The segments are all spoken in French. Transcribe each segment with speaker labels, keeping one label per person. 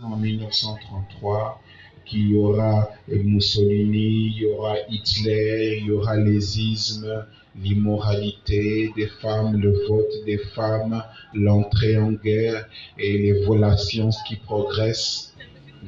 Speaker 1: En 1933, qu'il y aura Mussolini, il y aura Hitler, il y aura les ismes, l'immoralité des femmes, le vote des femmes, l'entrée en guerre et les violations qui progressent.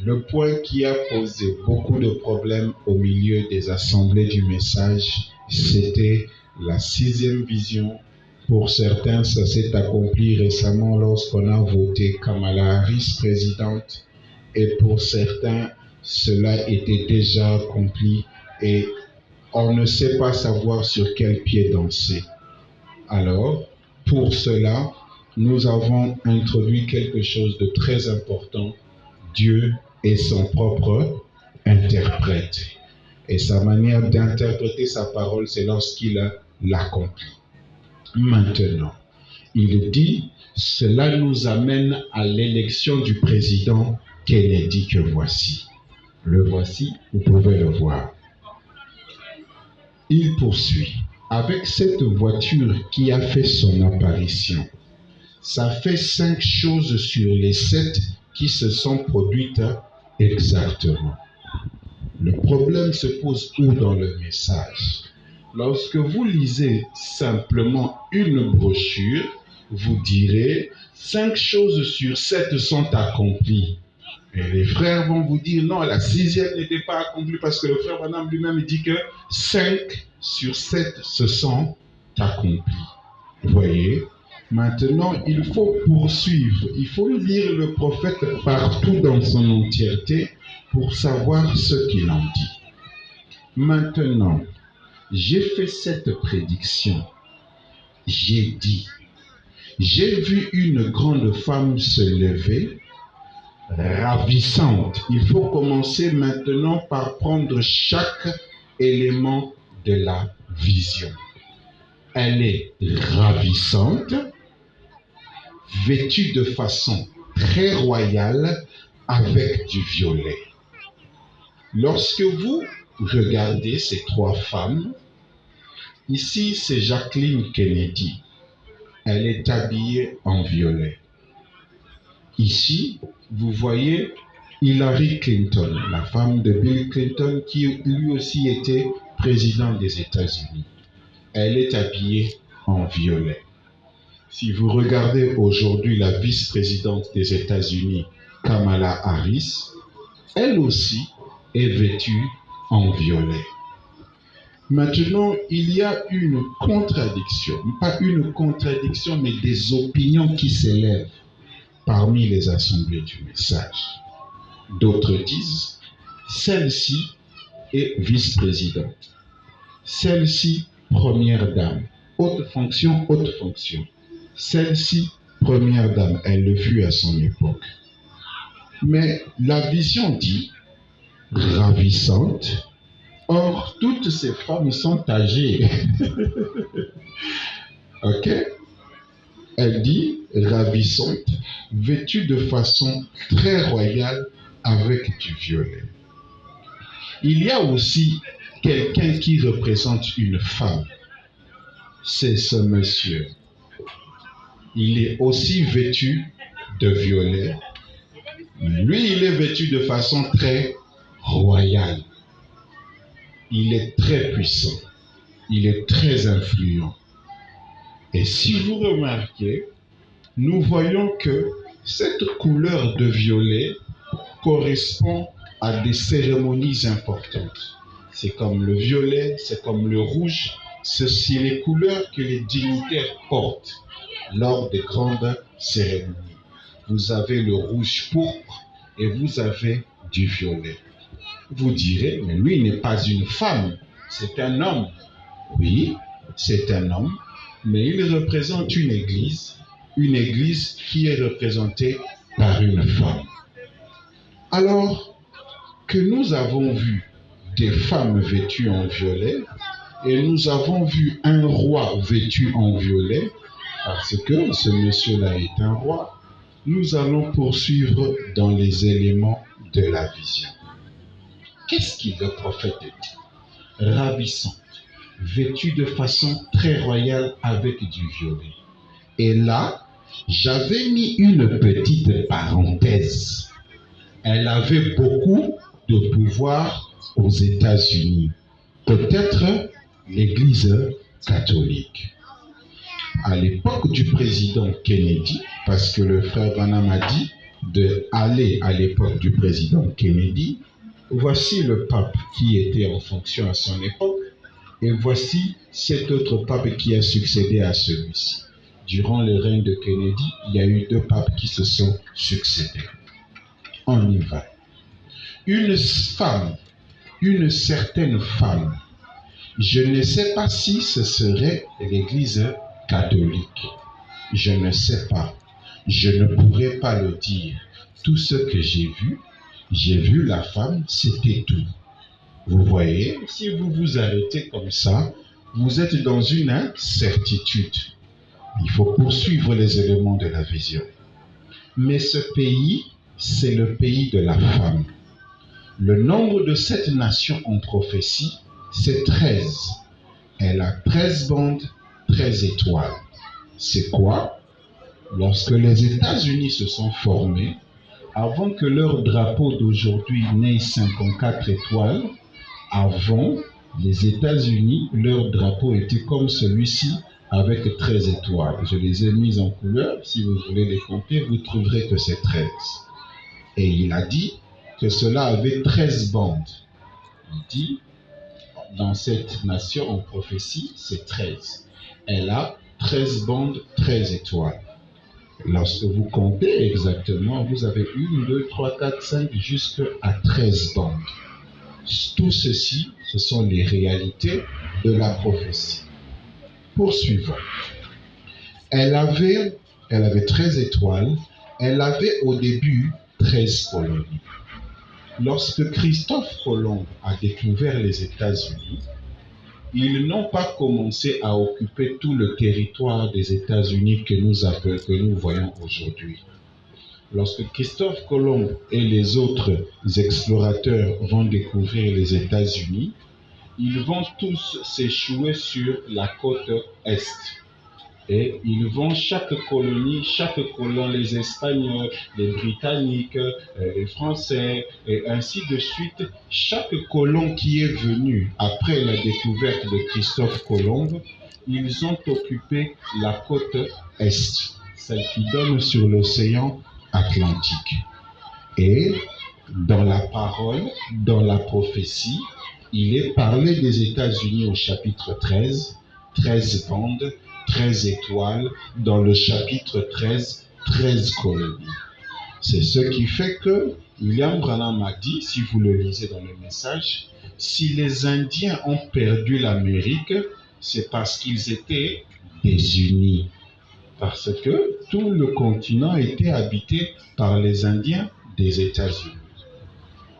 Speaker 1: Le point qui a posé beaucoup de problèmes au milieu des assemblées du message, c'était la 6e vision. Pour certains, ça s'est accompli récemment lorsqu'on a voté Kamala Harris présidente. Et pour certains, cela était déjà accompli et on ne sait pas savoir sur quel pied danser. Alors, pour cela, nous avons introduit quelque chose de très important. Dieu est son propre interprète. Et sa manière d'interpréter sa parole, c'est lorsqu'il l'accomplit. Maintenant, il dit, cela nous amène à l'élection du président Kennedy que voici. Le voici, vous pouvez le voir. Il poursuit. Avec cette voiture qui a fait son apparition, ça fait 5 choses sur les 7 qui se sont produites exactement. Le problème se pose où dans le message? Lorsque vous lisez simplement une brochure, vous direz 5 choses sur 7 sont accomplies. Et les frères vont vous dire non, la 6e n'était pas accomplie parce que le frère Branham lui-même dit que 5 sur 7 se sont accomplis. Vous voyez? Maintenant, il faut poursuivre. Il faut lire le prophète partout dans son entièreté pour savoir ce qu'il en dit. Maintenant, j'ai fait cette prédiction. J'ai dit, j'ai vu une grande femme se lever, ravissante. Il faut commencer maintenant par prendre chaque élément de la vision. Elle est ravissante, vêtue de façon très royale avec du violet. Lorsque vous regardez ces 3 femmes, ici c'est Jacqueline Kennedy. Elle est habillée en violet. Ici, vous voyez Hillary Clinton, la femme de Bill Clinton, qui lui aussi était président des États-Unis. Elle est habillée en violet. Si vous regardez aujourd'hui la vice-présidente des États-Unis, Kamala Harris, elle aussi est vêtue en violet. Maintenant, il y a une contradiction, pas une contradiction, mais des opinions qui s'élèvent parmi les assemblées du message. D'autres disent, celle-ci est vice-présidente, celle-ci première dame, haute fonction, celle-ci première dame, elle le fut à son époque. Mais la vision dit, ravissante, or toutes ces femmes sont âgées. Ok? Elle dit ravissante, vêtue de façon très royale avec du violet. Il y a aussi quelqu'un qui représente une femme. C'est ce monsieur. Il est aussi vêtu de violet. Lui, il est vêtu de façon très royale. Il est très puissant. Il est très influent. Et si vous remarquez, nous voyons que cette couleur de violet correspond à des cérémonies importantes. C'est comme le violet, c'est comme le rouge. Ceci sont les couleurs que les dignitaires portent lors des grandes cérémonies. Vous avez le rouge pourpre et vous avez du violet. Vous direz, mais lui n'est pas une femme, c'est un homme. Oui, c'est un homme, mais il représente une église qui est représentée par une femme. Alors que nous avons vu des femmes vêtues en violet, et nous avons vu un roi vêtu en violet, parce que ce monsieur-là est un roi, nous allons poursuivre dans les éléments de la vision. Qu'est-ce qu'il le prophète dit? Ravissante, vêtue de façon très royale avec du violet. Et là, j'avais mis une petite parenthèse. Elle avait beaucoup de pouvoir aux États-Unis. Peut-être l'Église catholique. À l'époque du président Kennedy, parce que le frère Branham a dit d'aller à l'époque du président Kennedy, voici le pape qui était en fonction à son époque, et voici cet autre pape qui a succédé à celui-ci. Durant le règne de Kennedy, il y a eu 2 papes qui se sont succédés. On y va. Une femme, une certaine femme, je ne sais pas si ce serait l'Église catholique. Je ne sais pas. Je ne pourrais pas le dire. Tout ce que j'ai vu la femme, c'était tout. Vous voyez, si vous vous arrêtez comme ça, vous êtes dans une incertitude. Il faut poursuivre les éléments de la vision. Mais ce pays, c'est le pays de la femme. Le nombre de cette nation en prophétie, c'est 13. Elle a 13 bandes, 13 étoiles. C'est quoi? Lorsque les États-Unis se sont formés, avant que leur drapeau d'aujourd'hui n'ait 54 étoiles, avant, les États-Unis, leur drapeau était comme celui-ci avec 13 étoiles. Je les ai mises en couleur. Si vous voulez les compter, vous trouverez que c'est 13. Et il a dit que cela avait 13 bandes. Il dit, dans cette nation en prophétie, c'est 13. Elle a 13 bandes, 13 étoiles. Lorsque vous comptez exactement, vous avez 1, 2, 3, 4, 5, jusqu'à 13 bandes. Tout ceci, ce sont les réalités de la prophétie. Poursuivons. Elle avait 13 étoiles. Elle avait au début 13 colonies. Lorsque Christophe Colomb a découvert les États-Unis, ils n'ont pas commencé à occuper tout le territoire des États-Unis que nous voyons aujourd'hui. Lorsque Christophe Colomb et les autres explorateurs vont découvrir les États-Unis, ils vont tous s'échouer sur la côte Est. Et ils vont, chaque colon, les Espagnols, les Britanniques, les Français, et ainsi de suite, chaque colon qui est venu après la découverte de Christophe Colomb, ils ont occupé la côte Est, celle qui donne sur l'océan Atlantique. Et dans la parole, dans la prophétie, il est parlé des États-Unis au chapitre 13, 13 bandes, 13 étoiles, dans le chapitre 13, 13 colonies. C'est ce qui fait que William Branham a dit, si vous le lisez dans le message, si les Indiens ont perdu l'Amérique, c'est parce qu'ils étaient désunis. Parce que tout le continent était habité par les Indiens des États-Unis.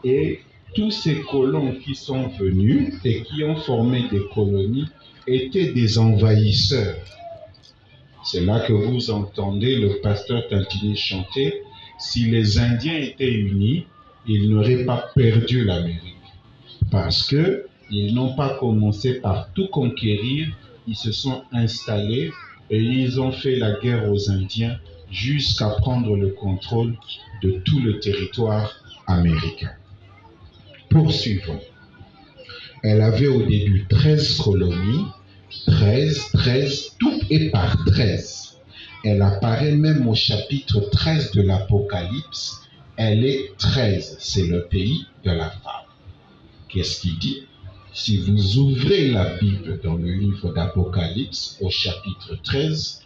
Speaker 1: Et tous ces colons qui sont venus et qui ont formé des colonies étaient des envahisseurs. C'est là que vous entendez le pasteur Tantini chanter « Si les Indiens étaient unis, ils n'auraient pas perdu l'Amérique. » Parce qu'ils n'ont pas commencé par tout conquérir, ils se sont installés et ils ont fait la guerre aux Indiens jusqu'à prendre le contrôle de tout le territoire américain. Poursuivons. Elle avait au début 13 colonies, 13, tout est par 13. Elle apparaît même au chapitre 13 de l'Apocalypse. Elle est 13, c'est le pays de la femme. Qu'est-ce qu'il dit? Si vous ouvrez la Bible dans le livre d'Apocalypse au chapitre 13,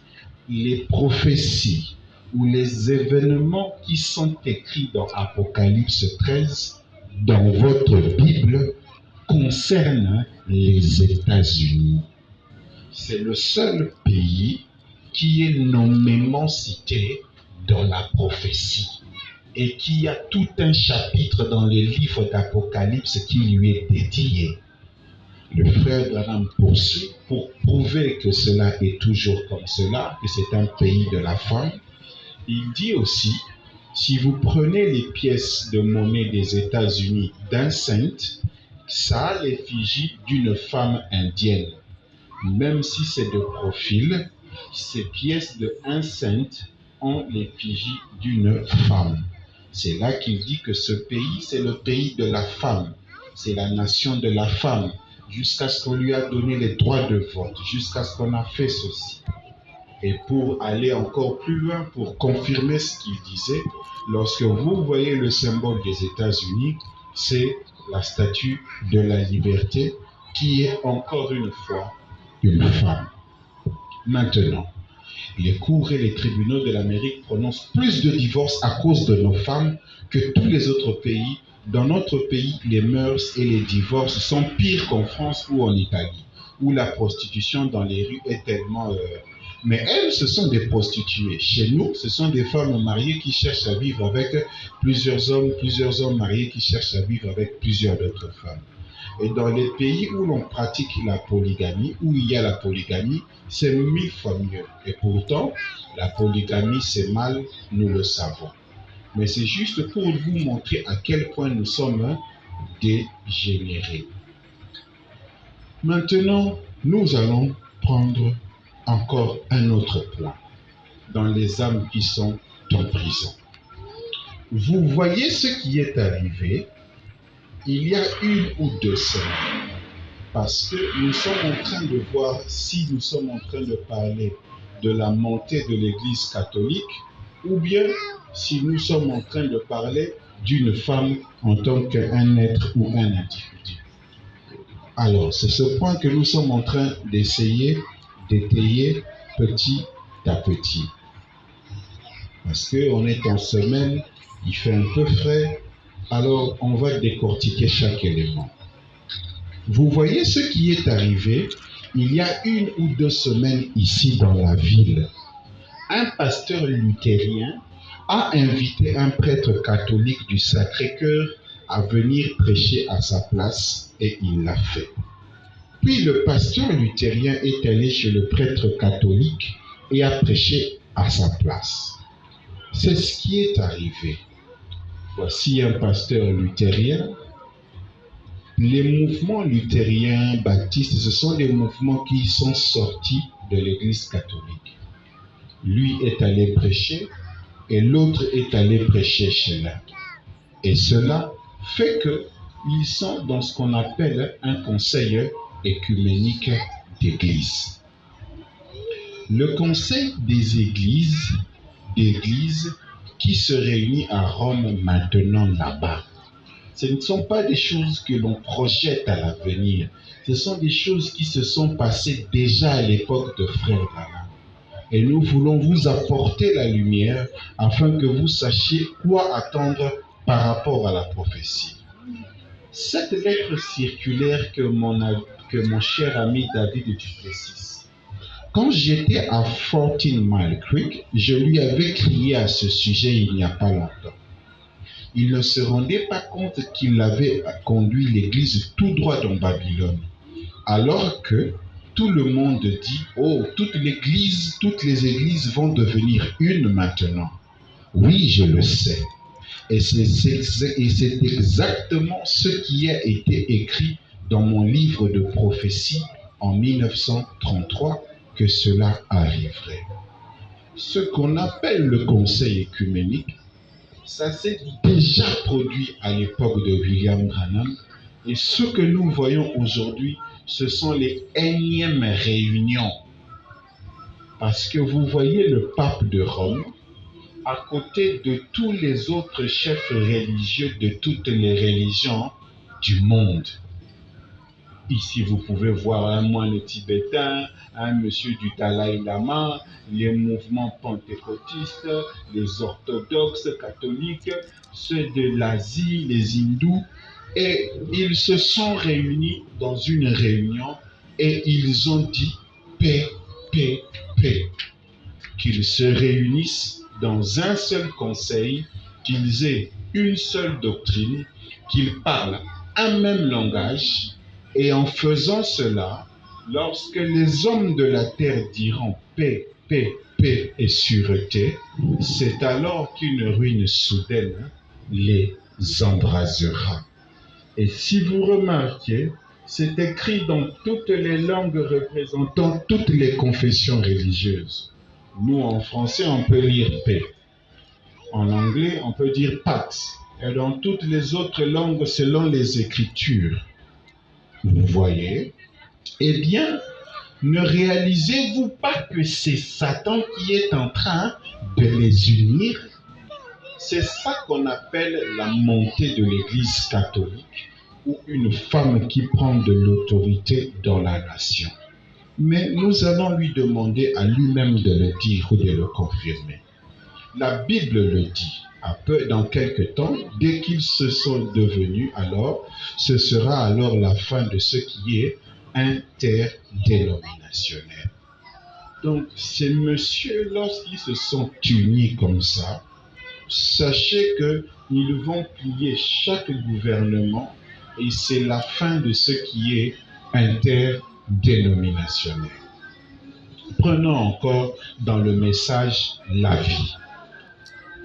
Speaker 1: les prophéties ou les événements qui sont écrits dans Apocalypse 13 dans votre Bible concernent les États-Unis. C'est le seul pays qui est nommément cité dans la prophétie et qui a tout un chapitre dans les livres d'Apocalypse qui lui est dédié. Le frère Branham poursuit pour prouver que cela est toujours comme cela, que c'est un pays de la femme. Il dit aussi, si vous prenez les pièces de monnaie des États-Unis d'un saint, ça a l'effigie d'une femme indienne. Même si c'est de profil, ces pièces de un saint ont l'effigie d'une femme. C'est là qu'il dit que ce pays, c'est le pays de la femme. C'est la nation de la femme. Jusqu'à ce qu'on lui a donné les droits de vote, jusqu'à ce qu'on a fait ceci. Et pour aller encore plus loin, pour confirmer ce qu'il disait, lorsque vous voyez le symbole des États-Unis, c'est la statue de la liberté qui est encore une fois une femme. Maintenant, les cours et les tribunaux de l'Amérique prononcent plus de divorces à cause de nos femmes que tous les autres pays. Dans notre pays, les mœurs et les divorces sont pires qu'en France ou en Italie, où la prostitution dans les rues est tellement... Mais elles, ce sont des prostituées. Chez nous, ce sont des femmes mariées qui cherchent à vivre avec plusieurs hommes mariés qui cherchent à vivre avec plusieurs autres femmes. Et dans les pays où l'on pratique la polygamie, où il y a la polygamie, c'est 1000 fois mieux. Et pourtant, la polygamie, c'est mal, nous le savons. Mais c'est juste pour vous montrer à quel point nous sommes dégénérés. Maintenant, nous allons prendre encore un autre point dans les âmes qui sont en prison. Vous voyez ce qui est arrivé il y a 1 ou 2 semaines, parce que nous sommes en train de voir si nous sommes en train de parler de la montée de l'Église catholique ou bien si nous sommes en train de parler d'une femme en tant qu'un être ou un individu. Alors, c'est ce point que nous sommes en train d'essayer d'étayer petit à petit. Parce qu'on est en semaine, il fait un peu frais, alors on va décortiquer chaque élément. Vous voyez ce qui est arrivé il y a 1 ou 2 semaines ici dans la ville. Un pasteur luthérien a invité un prêtre catholique du Sacré-Cœur à venir prêcher à sa place et il l'a fait. Puis le pasteur luthérien est allé chez le prêtre catholique et a prêché à sa place. C'est ce qui est arrivé. Voici un pasteur luthérien. Les mouvements luthériens baptistes, ce sont des mouvements qui sont sortis de l'Église catholique. Lui est allé prêcher et l'autre est allé prêcher chez l'un. Et cela fait qu'ils sont dans ce qu'on appelle un conseil écuménique d'église. Le conseil des églises qui se réunit à Rome maintenant là-bas, ce ne sont pas des choses que l'on projette à l'avenir. Ce sont des choses qui se sont passées déjà à l'époque de Frère Branham. Et nous voulons vous apporter la lumière afin que vous sachiez quoi attendre par rapport à la prophétie. Cette lettre circulaire que mon cher ami David Duplessis, quand j'étais à 14 Mile Creek, je lui avais crié à ce sujet il n'y a pas longtemps. Il ne se rendait pas compte qu'il avait conduit l'Église tout droit dans Babylone. Alors que tout le monde dit, oh, toutes les églises vont devenir une maintenant. Oui, je le sais. Et c'est exactement ce qui a été écrit dans mon livre de prophétie en 1933 que cela arriverait. Ce qu'on appelle le conseil écuménique, ça s'est déjà produit à l'époque de William Branham, et ce que nous voyons aujourd'hui, ce sont les énièmes réunions. Parce que vous voyez le pape de Rome, à côté de tous les autres chefs religieux de toutes les religions du monde. Ici, vous pouvez voir un moine tibétain, un monsieur du Dalai Lama, les mouvements pentecôtistes, les orthodoxes catholiques, ceux de l'Asie, les hindous, et ils se sont réunis dans une réunion et ils ont dit paix, paix, paix. Qu'ils se réunissent dans un seul conseil, qu'ils aient une seule doctrine, qu'ils parlent un même langage. Et en faisant cela, lorsque les hommes de la terre diront paix, paix, paix et sûreté, c'est alors qu'une ruine soudaine les embrasera. Et si vous remarquez, c'est écrit dans toutes les langues représentant toutes les confessions religieuses. Nous, en français, on peut lire paix. En anglais, on peut dire pax. Et dans toutes les autres langues, selon les Écritures. Vous voyez? Eh bien, ne réalisez-vous pas que c'est Satan qui est en train de les unir? C'est ça qu'on appelle la montée de l'Église catholique, ou une femme qui prend de l'autorité dans la nation. Mais nous allons lui demander à lui-même de le dire ou de le confirmer. La Bible le dit. Dans quelque temps, dès qu'ils se sont devenus, alors, ce sera alors la fin de ce qui est interdénominationnel. Donc, ces messieurs, lorsqu'ils se sont unis comme ça, sachez qu'ils vont plier chaque gouvernement et c'est la fin de ce qui est interdénominationnel. Prenons encore dans le message la vie.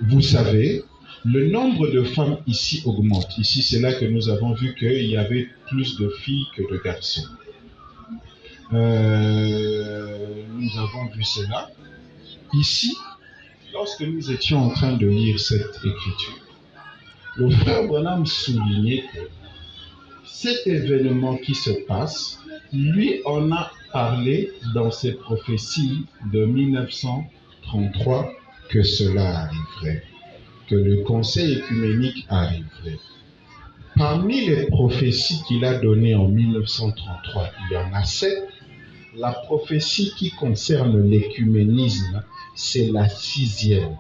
Speaker 1: Vous savez, le nombre de femmes ici augmente. Ici, c'est là que nous avons vu qu'il y avait plus de filles que de garçons. Nous avons vu cela. Ici, lorsque nous étions en train de lire cette écriture, le frère Branham soulignait que cet événement qui se passe, lui en a parlé dans ses prophéties de 1933 que cela arriverait, que le conseil écuménique arriverait. Parmi les prophéties qu'il a données en 1933, il y en a 7. La prophétie qui concerne l'écuménisme, c'est la 6e.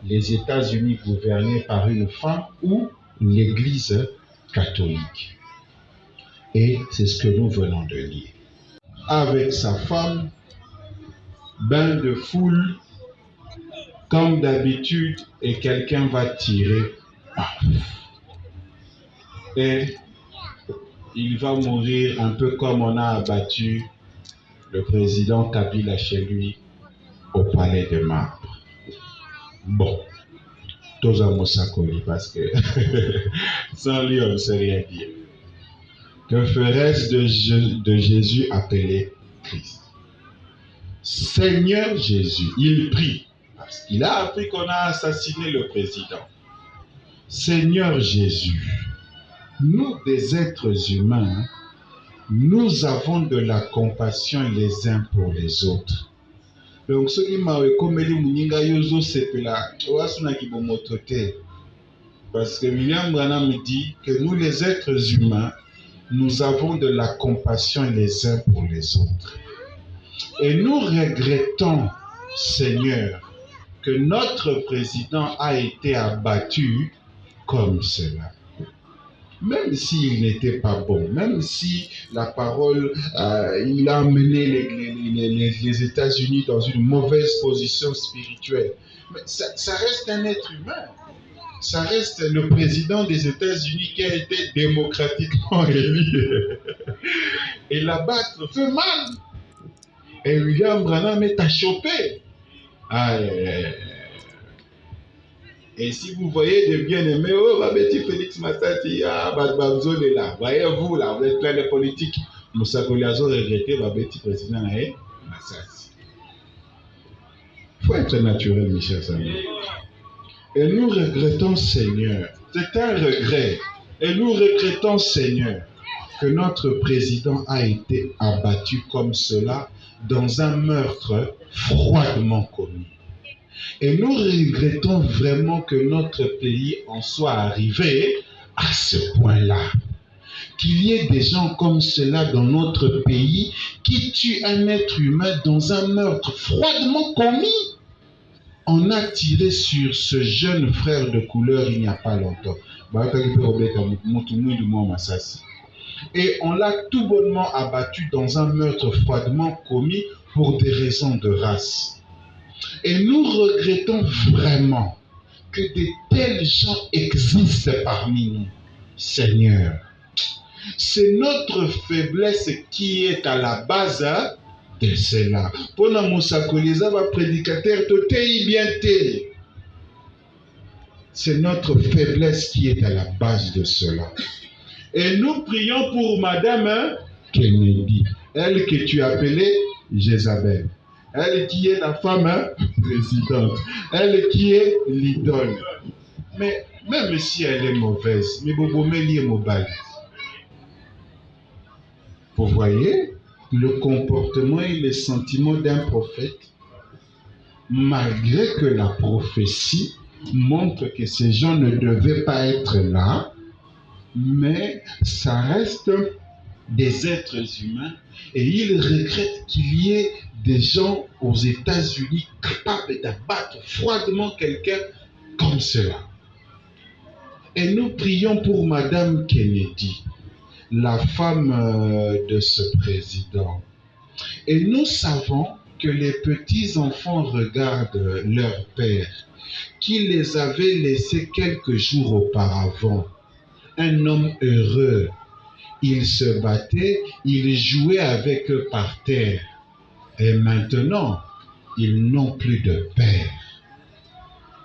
Speaker 1: Les États-Unis gouvernés par une femme ou l'Église catholique. Et c'est ce que nous venons de lire. Avec sa femme, bain de foule, comme d'habitude, et quelqu'un va tirer. Et il va mourir un peu comme on a abattu le président Kabila chez lui au palais de marbre. Bon, tous à Moussakoli, parce que sans lui, on ne sait rien dire. Que ferait-ce de Jésus appelé Christ? Seigneur Jésus, il prie, parce qu'il a appris qu'on a assassiné le président. Seigneur Jésus, nous des êtres humains, nous avons de la compassion les uns pour les autres. Donc, ce qui m'a parce que William Branham me dit que nous les êtres humains, nous avons de la compassion les uns pour les autres. Et nous regrettons, Seigneur, que notre président a été abattu comme cela. Même s'il n'était pas bon, même si la parole, il a amené les États-Unis dans une mauvaise position spirituelle. Mais ça reste un être humain. Ça reste le président des États-Unis qui a été démocratiquement élu. Et l'abattre fait mal. Et William Branham est à choper. Et si vous voyez des bien-aimés, oh, ma petit Félix Massati, Babzo est là. Voyez-vous là, vous êtes plein de politique. Moussa Koliazo regretté, ma petit président Massati. Il faut être naturel, mes chers amis. Et nous regrettons, Seigneur, c'est un regret. Et nous regrettons, Seigneur, que notre président a été abattu comme cela dans un meurtre froidement commis. Et nous regrettons vraiment que notre pays en soit arrivé à ce point-là. Qu'il y ait des gens comme cela dans notre pays qui tuent un être humain dans un meurtre froidement commis. On a tiré sur ce jeune frère de couleur il n'y a pas longtemps. Et on l'a tout bonnement abattu dans un meurtre froidement commis pour des raisons de race. Et nous regrettons vraiment que de tels gens existent parmi nous, Seigneur. C'est notre faiblesse qui est à la base de cela. Pour nous, prédicateur, c'est notre faiblesse qui est à la base de cela. Et nous prions pour Madame Kennedy, elle que tu appelais Jézabel. Elle qui est la femme présidente. Elle qui est l'idole. Mais même si elle est mauvaise, mais Bobomeli est mobile. Vous voyez le comportement et les sentiments d'un prophète, malgré que la prophétie montre que ces gens ne devaient pas être là, mais ça reste des êtres humains et ils regrettent qu'il y ait des gens aux États-Unis capables d'abattre froidement quelqu'un comme cela. Et nous prions pour Madame Kennedy, la femme de ce président. Et nous savons que les petits-enfants regardent leur père, qui les avait laissés quelques jours auparavant. Un homme heureux. Il se battait, il jouait avec eux par terre. Et maintenant, ils n'ont plus de père.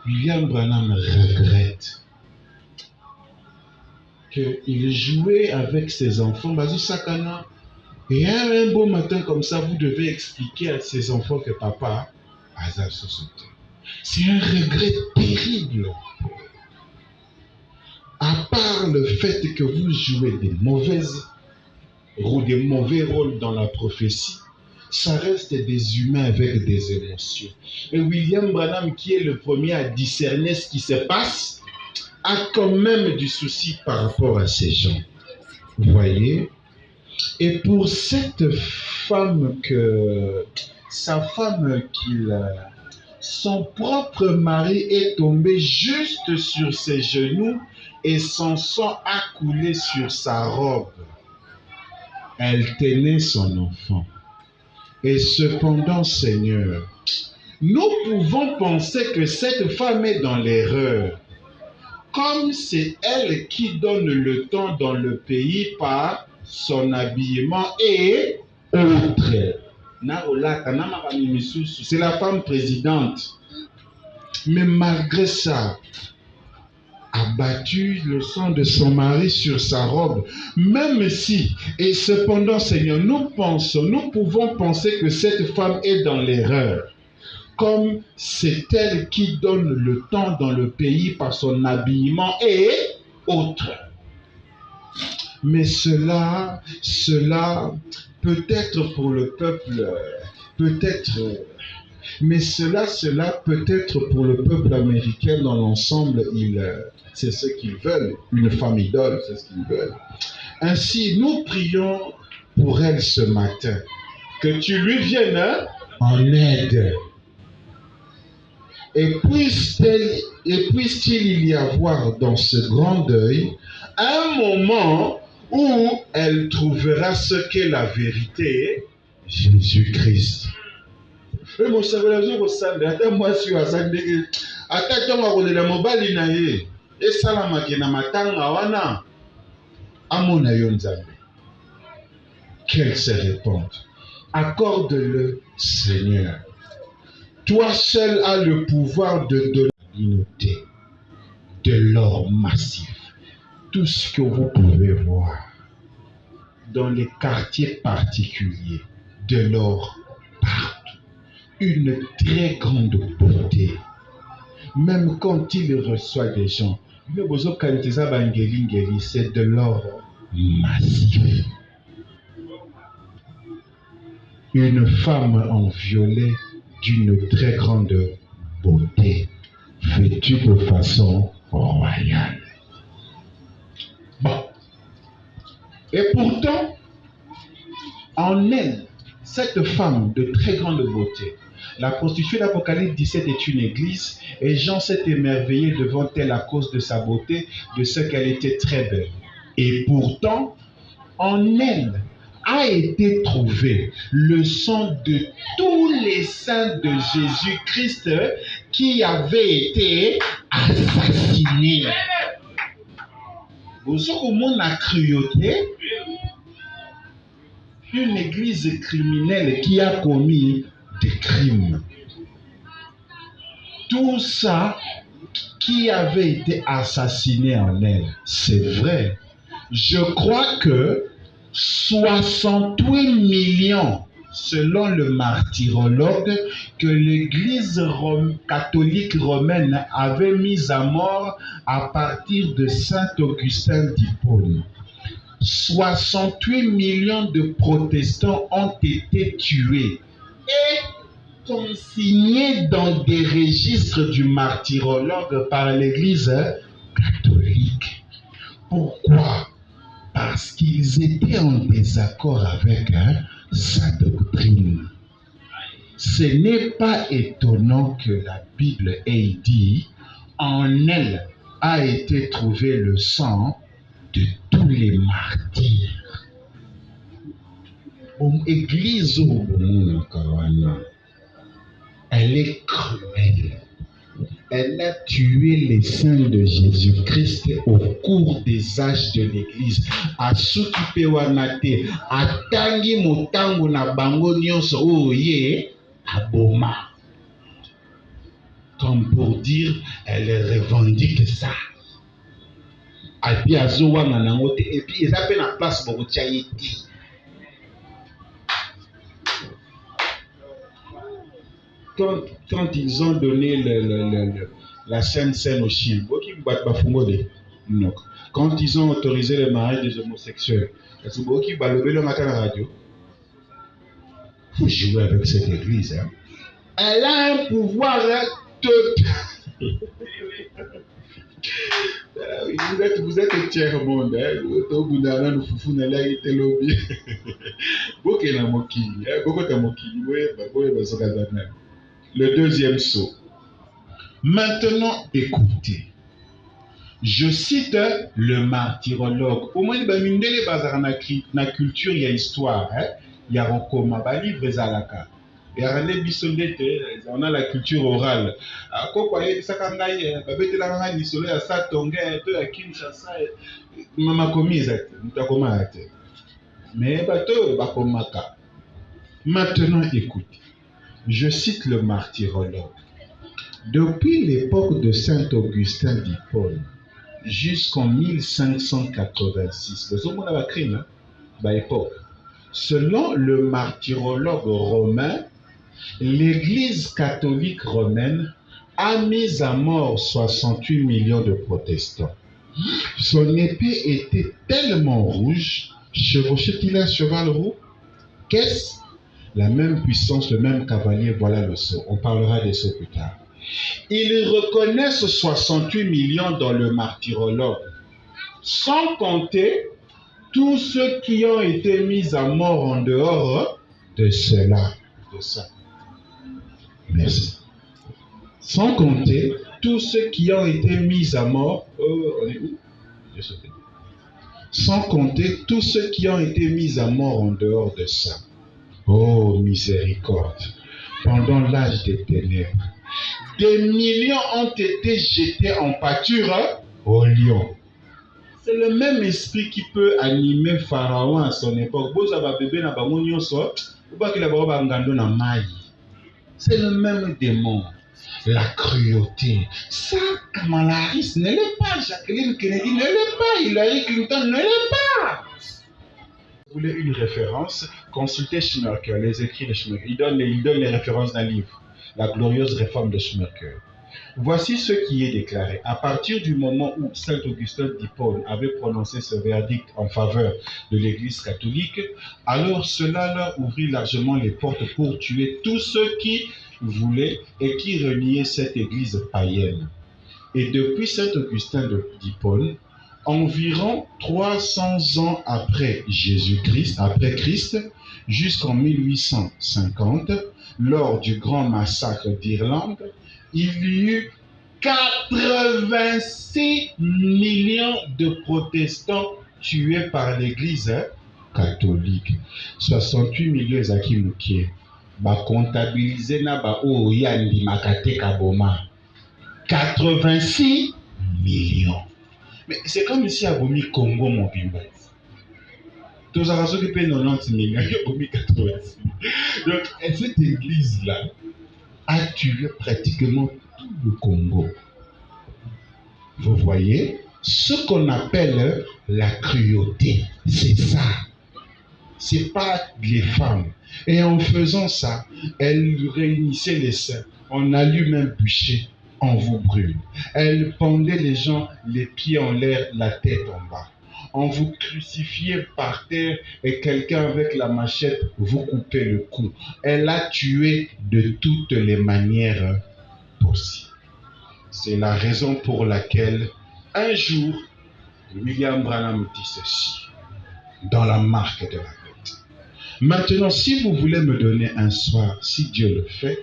Speaker 1: William Branham regrette qu'il jouait avec ses enfants. Vas-y, Sakana. Et un beau matin comme ça, vous devez expliquer à ses enfants que papa a sa société. C'est un regret terrible. À part le fait que vous jouez des mauvais rôles dans la prophétie, ça reste des humains avec des émotions. Et William Branham, qui est le premier à discerner ce qui se passe, a quand même du souci par rapport à ces gens. Vous voyez? Et pour cette femme son propre mari est tombé juste sur ses genoux et son sang a coulé sur sa robe. Elle tenait son enfant. Et cependant, Seigneur, nous pouvons penser que cette femme est dans l'erreur. Comme c'est elle qui donne le temps dans le pays par son habillement et autres. C'est la femme présidente. Mais malgré ça, a battu le sang de son mari sur sa robe. Même si, et cependant, Seigneur, nous pouvons penser que cette femme est dans l'erreur. Comme c'est elle qui donne le temps dans le pays par son habillement et autres. Mais cela peut-être pour le peuple, mais cela peut-être pour le peuple américain dans l'ensemble, c'est ce qu'ils veulent. Une femme idole, c'est ce qu'ils veulent. Ainsi, nous prions pour elle ce matin, que tu lui viennes en aide. Et puisse-t-il y avoir dans ce grand deuil un moment où elle trouvera ce qu'est la vérité, Jésus-Christ. Et mon savoir, moi si et salamakena matanga wana amona yonzambe. Qu'elle se réponde. Accorde-le, Seigneur. Toi seul as le pouvoir de donner la communauté, de l'or massif. Tout ce que vous pouvez voir dans les quartiers particuliers, de l'or partout. Une très grande beauté. Même quand il reçoit des gens, c'est de l'or massif. Une femme en violet d'une très grande beauté, vêtue de façon royale. Bon. Et pourtant, en elle, cette femme de très grande beauté, la prostituée d'Apocalypse 17 est une église et Jean s'est émerveillé devant elle à cause de sa beauté, de ce qu'elle était très belle. Et pourtant, en elle a été trouvé le sang de tous les saints de Jésus-Christ qui avaient été assassinés. Vous avez mon cruauté, une église criminelle qui a commis des crimes. Tout ça qui avait été assassiné en elle, c'est vrai. Je crois que 68 millions selon le martyrologue, que l'Église catholique romaine avait mis à mort à partir de Saint Augustin d'Hippone. 68 millions de protestants ont été tués et consignés dans des registres du martyrologue par l'Église catholique. Pourquoi? Parce qu'ils étaient en désaccord avec sa doctrine. Ce n'est pas étonnant que la Bible ait dit « En elle a été trouvé le sang de tous les martyrs ». Église au monde, elle est cruelle. Elle a tué les saints de Jésus-Christ au cours des âges de l'Église. Asuki pewanate, atangi motango na bango nyonso oye aboma. Comme pour dire, elle revendique ça. Et puis azowana nangote, et puis ils appellent la place pour Tchaïti. Quand ils ont donné la Sainte Seine aux chiens, quand ils ont autorisé le mariage des homosexuels, il faut jouer avec cette église. Hein. Elle a un pouvoir total. Vous êtes tiers-monde. Le deuxième saut. Maintenant, écoutez. Je cite le martyrologue. Au moins, na culture, il y a histoire. Il y a Rokoma, livre Zalaka. On a la culture orale. Maintenant, écoutez. Je cite le martyrologue. Depuis l'époque de Saint Augustin d'Hippone jusqu'en 1586, selon le martyrologue romain, l'Église catholique romaine a mis à mort 68 millions de protestants. Son épée était tellement rouge, chevauchait-il un cheval roux? Qu'est-ce? La même puissance, le même cavalier, voilà le sceau. On parlera des sceaux plus tard. Ils reconnaissent 68 millions dans le martyrologue, sans compter tous ceux qui ont été mis à mort en dehors de cela. De ça. Merci. Sans compter tous ceux qui ont été mis à mort. On est où? Sans compter tous ceux qui ont été mis à mort en dehors de ça. Oh, miséricorde, pendant l'âge des ténèbres, des millions ont été jetés en pâture au lion. C'est le même esprit qui peut animer Pharaon à son époque. C'est le même démon. La cruauté. Ça, Kamala Harris ne l'est pas. Jacqueline Kennedy ne l'est pas. Hillary Clinton ne l'est pas. Vous voulez une référence, consultez Schmerker, les écrits de Schmerker. Il donne les références d'un livre, La glorieuse réforme de Schmerker. Voici ce qui est déclaré. À partir du moment où Saint Augustin d'Hippone avait prononcé ce verdict en faveur de l'Église catholique, alors cela leur ouvrit largement les portes pour tuer tous ceux qui voulaient et qui reniaient cette Église païenne. Et depuis Saint Augustin d'Hippone, environ 300 ans après Jésus-Christ, après Christ, jusqu'en 1850, lors du grand massacre d'Irlande, il y eut 86 millions de protestants tués par l'Église catholique. 68 millions à Kiloukier. Ba comptabilisé na ba o yandi makate kaboma. 86 millions. Mais c'est comme si à Bomi Congo mon bimba. Tous à qui payent 90 millions, il y a Bomi 86. Donc cette église-là a tué pratiquement tout le Congo. Vous voyez, ce qu'on appelle la cruauté, c'est ça. c'est pas les femmes. Et en faisant ça, elle réunissait les saints. On allume un bûcher, on vous brûle. Elle pendait les gens les pieds en l'air, la tête en bas. On vous crucifiait par terre et quelqu'un avec la machette vous coupait le cou. Elle a tué de toutes les manières possibles. C'est la raison pour laquelle un jour, William Branham dit ceci dans la marque de la bête. Maintenant, si vous voulez me donner un soir, si Dieu le fait,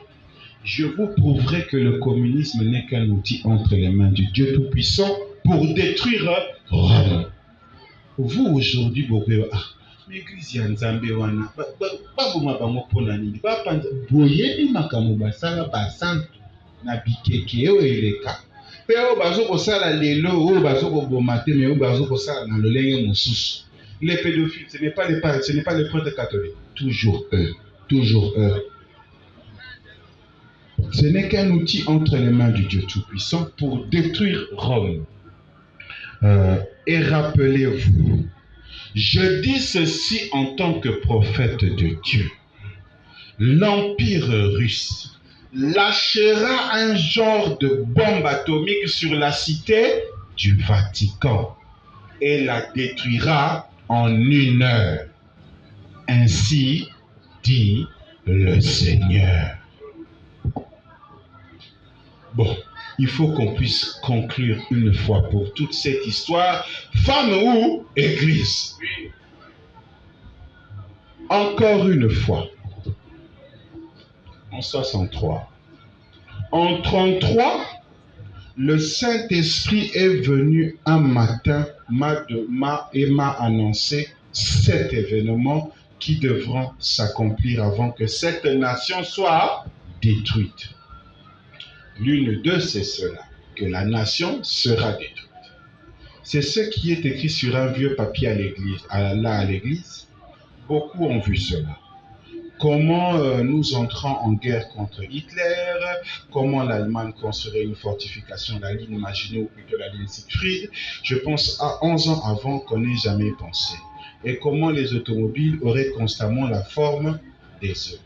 Speaker 1: je vous prouverai que le communisme n'est qu'un outil entre les mains du Dieu Tout-Puissant pour détruire Rome. Vous aujourd'hui, vous pouvez l'église ya Nzambe wana baboma bango pona nini bapanza boyebi makambo basala basantu na bikeke oyo eleka mpe oyo bazokosala lelo oyo bazokoboma te me oyo bazokosala na lolenge mosusu. Les pédophiles, ce n'est pas les prêtres catholiques, toujours eux, toujours eux. Ce n'est qu'un outil entre les mains du Dieu Tout-Puissant pour détruire Rome. Et rappelez-vous, je dis ceci en tant que prophète de Dieu. L'Empire russe lâchera un genre de bombe atomique sur la cité du Vatican et la détruira en 1 heure. Ainsi dit le Seigneur. Bon, il faut qu'on puisse conclure une fois pour toutes cette histoire, femme ou église. Encore une fois, en 63. En 33, le Saint-Esprit est venu un matin et m'a annoncé 7 événements qui devront s'accomplir avant que cette nation soit détruite. L'une d'eux, c'est cela, que la nation sera détruite. C'est ce qui est écrit sur un vieux papier à l'église. Là, à l'église, beaucoup ont vu cela. Comment nous entrons en guerre contre Hitler, comment l'Allemagne construirait une fortification, la ligne Maginot ou plutôt la ligne Siegfried, je pense à 11 ans avant qu'on n'ait jamais pensé. Et comment les automobiles auraient constamment la forme des œufs.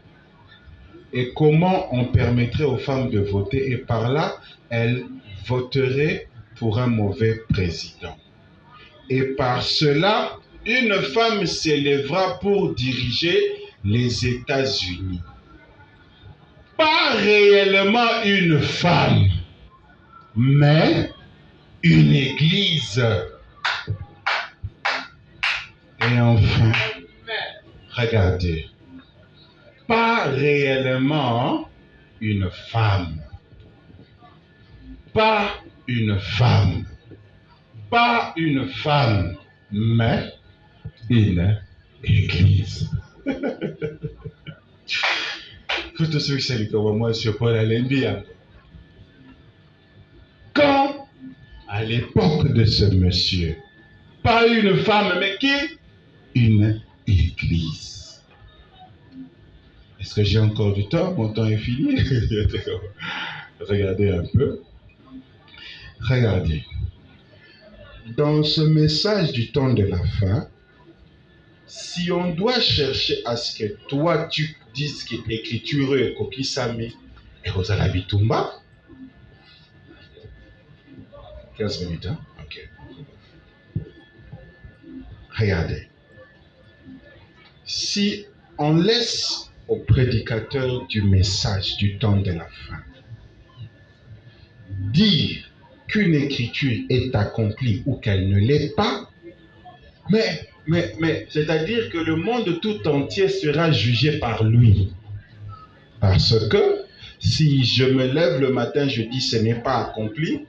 Speaker 1: Et comment on permettrait aux femmes de voter et par là, elles voteraient pour un mauvais président. Et par cela, une femme s'élèvera pour diriger les États-Unis. Pas réellement une femme, mais une église. Et enfin, regardez. Pas réellement une femme. Pas une femme. Pas une femme, mais une église. Tout ce qui s'est comme moi sur Paul Allenby. Quand, à l'époque de ce monsieur, pas une femme, mais qui? Une église. Est-ce que j'ai encore du temps? Mon temps est fini. Regardez un peu. Regardez. Dans ce message du temps de la fin, si on doit chercher à ce que toi tu dises que l'écriture est kokisami et Rosala Bitumba, 15 minutes, hein? Ok. Regardez. Si on laisse au prédicateur du message du temps de la fin dire qu'une écriture est accomplie ou qu'elle ne l'est pas, mais c'est-à-dire que le monde tout entier sera jugé par lui. Parce que si je me lève le matin, je dis ce n'est pas accompli,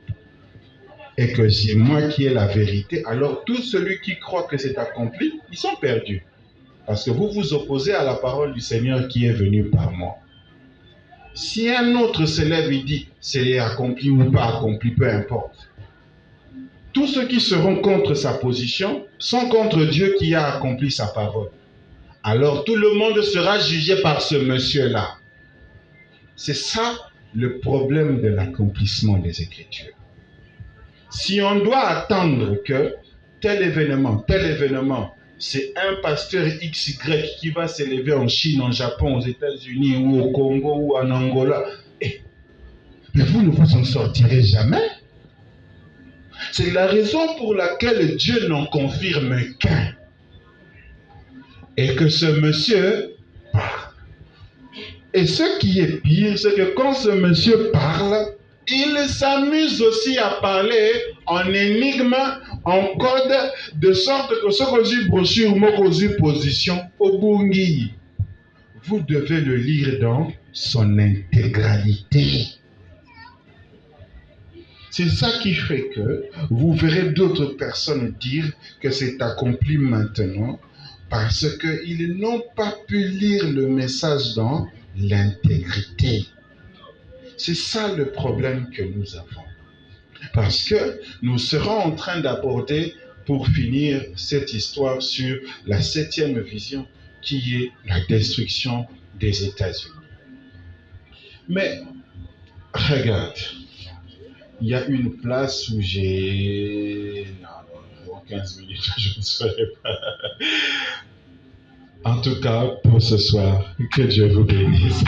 Speaker 1: et que c'est moi qui ai la vérité, alors tout celui qui croit que c'est accompli, ils sont perdus. Parce que vous vous opposez à la parole du Seigneur qui est venue par moi. Si un autre se lève et dit c'est accompli ou pas accompli, peu importe. Tous ceux qui seront contre sa position sont contre Dieu qui a accompli sa parole. Alors tout le monde sera jugé par ce monsieur-là. C'est ça le problème de l'accomplissement des Écritures. Si on doit attendre que tel événement c'est un pasteur XY qui va s'élever en Chine, en Japon, aux États-Unis, ou au Congo, ou en Angola. Mais vous ne vous en sortirez jamais. C'est la raison pour laquelle Dieu n'en confirme qu'un. Et que ce monsieur parle. Et ce qui est pire, c'est que quand ce monsieur parle, il s'amuse aussi à parler en énigme, en code, de sorte que ce que j'ai brochure, moi, position, au bungi. Vous devez le lire dans son intégralité. C'est ça qui fait que vous verrez d'autres personnes dire que c'est accompli maintenant parce qu'ils n'ont pas pu lire le message dans l'intégrité. C'est ça le problème que nous avons. Parce que nous serons en train d'aborder, pour finir cette histoire, sur la 7e vision qui est la destruction des États-Unis. Mais regarde, il y a une place où j'ai... Non, 15 minutes, je ne saurais pas. En tout cas, pour ce soir, que Dieu vous bénisse.